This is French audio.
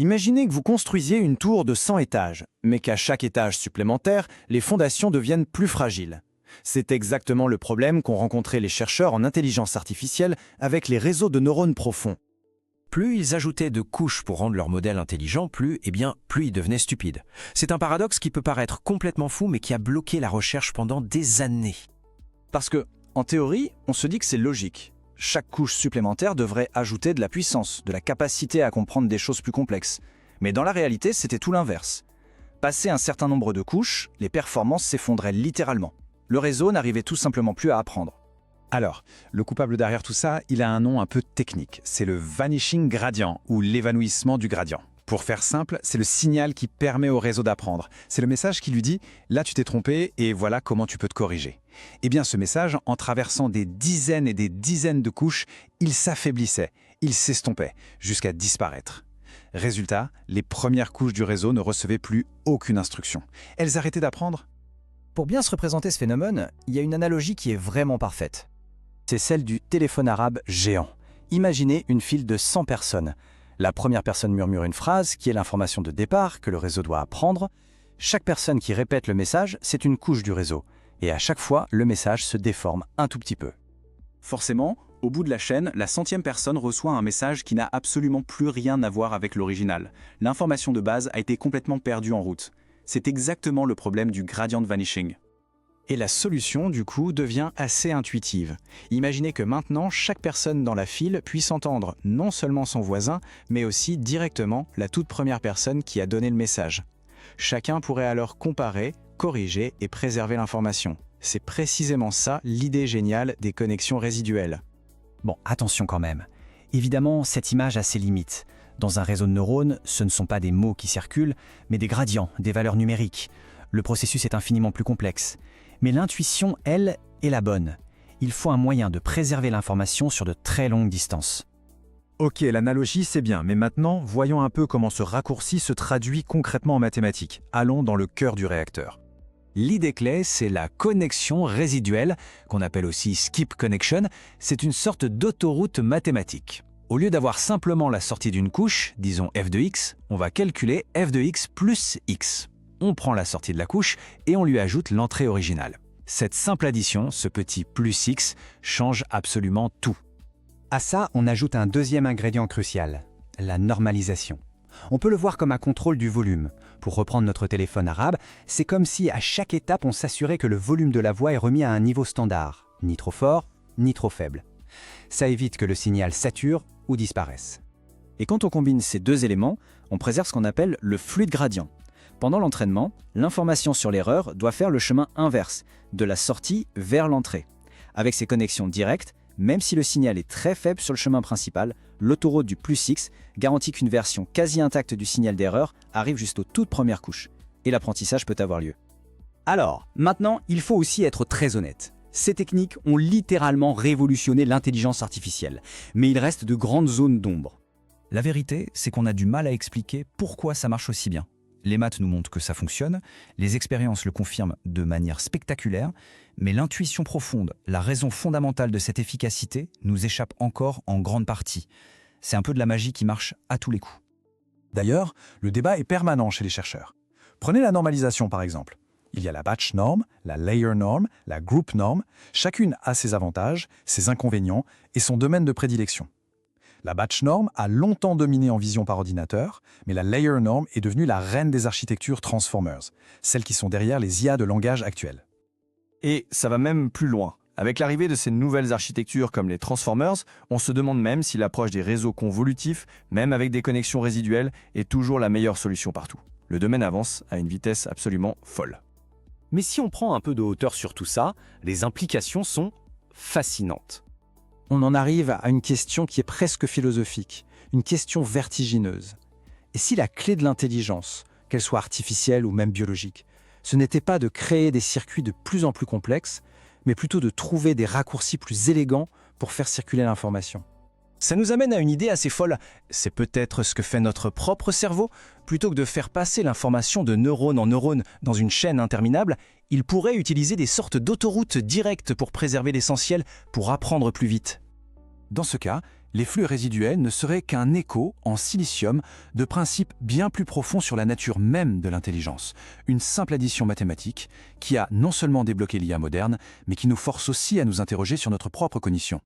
Imaginez que vous construisiez une tour de 100 étages, mais qu'à chaque étage supplémentaire, les fondations deviennent plus fragiles. C'est exactement le problème qu'ont rencontré les chercheurs en intelligence artificielle avec les réseaux de neurones profonds. Plus ils ajoutaient de couches pour rendre leur modèle intelligent, plus ils devenaient stupides. C'est un paradoxe qui peut paraître complètement fou, mais qui a bloqué la recherche pendant des années. Parce que, en théorie, on se dit que c'est logique. Chaque couche supplémentaire devrait ajouter de la puissance, de la capacité à comprendre des choses plus complexes. Mais dans la réalité, c'était tout l'inverse. Passé un certain nombre de couches, les performances s'effondraient littéralement. Le réseau n'arrivait tout simplement plus à apprendre. Alors, le coupable derrière tout ça, il a un nom un peu technique. C'est le vanishing gradient, ou l'évanouissement du gradient. Pour faire simple, c'est le signal qui permet au réseau d'apprendre. C'est le message qui lui dit « là tu t'es trompé et voilà comment tu peux te corriger ». Eh bien ce message, en traversant des dizaines et des dizaines de couches, il s'affaiblissait, il s'estompait, jusqu'à disparaître. Résultat, les premières couches du réseau ne recevaient plus aucune instruction. Elles arrêtaient d'apprendre. Pour bien se représenter ce phénomène, il y a une analogie qui est vraiment parfaite. C'est celle du téléphone arabe géant. Imaginez une file de 100 personnes. La première personne murmure une phrase qui est l'information de départ que le réseau doit apprendre. Chaque personne qui répète le message, c'est une couche du réseau. Et à chaque fois, le message se déforme un tout petit peu. Forcément, au bout de la chaîne, la 100e personne reçoit un message qui n'a absolument plus rien à voir avec l'original. L'information de base a été complètement perdue en route. C'est exactement le problème du gradient vanishing. Et la solution, du coup, devient assez intuitive. Imaginez que maintenant, chaque personne dans la file puisse entendre non seulement son voisin, mais aussi directement la toute première personne qui a donné le message. Chacun pourrait alors comparer, corriger et préserver l'information. C'est précisément ça l'idée géniale des connexions résiduelles. Bon, attention quand même. Évidemment, cette image a ses limites. Dans un réseau de neurones, ce ne sont pas des mots qui circulent, mais des gradients, des valeurs numériques. Le processus est infiniment plus complexe. Mais l'intuition, elle, est la bonne. Il faut un moyen de préserver l'information sur de très longues distances. Ok, l'analogie c'est bien, mais maintenant, voyons un peu comment ce raccourci se traduit concrètement en mathématiques. Allons dans le cœur du réacteur. L'idée clé, c'est la connexion résiduelle, qu'on appelle aussi skip connection. C'est une sorte d'autoroute mathématique. Au lieu d'avoir simplement la sortie d'une couche, disons f de x, on va calculer f de x plus x. On prend la sortie de la couche et on lui ajoute l'entrée originale. Cette simple addition, ce petit plus x, change absolument tout. À ça, on ajoute un deuxième ingrédient crucial, la normalisation. On peut le voir comme un contrôle du volume. Pour reprendre notre téléphone arabe, c'est comme si à chaque étape on s'assurait que le volume de la voix est remis à un niveau standard, ni trop fort, ni trop faible. Ça évite que le signal sature ou disparaisse. Et quand on combine ces deux éléments, on préserve ce qu'on appelle le fluide gradient. Pendant l'entraînement, l'information sur l'erreur doit faire le chemin inverse, de la sortie vers l'entrée. Avec ces connexions directes, même si le signal est très faible sur le chemin principal, l'autoroute du plus X garantit qu'une version quasi intacte du signal d'erreur arrive jusqu'aux toutes premières couches. Et l'apprentissage peut avoir lieu. Alors, maintenant, il faut aussi être très honnête. Ces techniques ont littéralement révolutionné l'intelligence artificielle, mais il reste de grandes zones d'ombre. La vérité, c'est qu'on a du mal à expliquer pourquoi ça marche aussi bien. Les maths nous montrent que ça fonctionne, les expériences le confirment de manière spectaculaire, mais l'intuition profonde, la raison fondamentale de cette efficacité, nous échappe encore en grande partie. C'est un peu de la magie qui marche à tous les coups. D'ailleurs, le débat est permanent chez les chercheurs. Prenez la normalisation par exemple. Il y a la batch norm, la layer norm, la group norm. Chacune a ses avantages, ses inconvénients et son domaine de prédilection. La batch norm a longtemps dominé en vision par ordinateur, mais la layer norm est devenue la reine des architectures transformers, celles qui sont derrière les IA de langage actuels. Et ça va même plus loin. Avec l'arrivée de ces nouvelles architectures comme les transformers, on se demande même si l'approche des réseaux convolutifs, même avec des connexions résiduelles, est toujours la meilleure solution partout. Le domaine avance à une vitesse absolument folle. Mais si on prend un peu de hauteur sur tout ça, les implications sont fascinantes. On en arrive à une question qui est presque philosophique, une question vertigineuse. Et si la clé de l'intelligence, qu'elle soit artificielle ou même biologique, ce n'était pas de créer des circuits de plus en plus complexes, mais plutôt de trouver des raccourcis plus élégants pour faire circuler l'information? Ça nous amène à une idée assez folle. C'est peut-être ce que fait notre propre cerveau. Plutôt que de faire passer l'information de neurone en neurone dans une chaîne interminable, il pourrait utiliser des sortes d'autoroutes directes pour préserver l'essentiel, pour apprendre plus vite. Dans ce cas, Les flux résiduels ne seraient qu'un écho en silicium de principes bien plus profonds sur la nature même de l'intelligence. Une simple addition mathématique qui a non seulement débloqué l'IA moderne, mais qui nous force aussi à nous interroger sur notre propre cognition.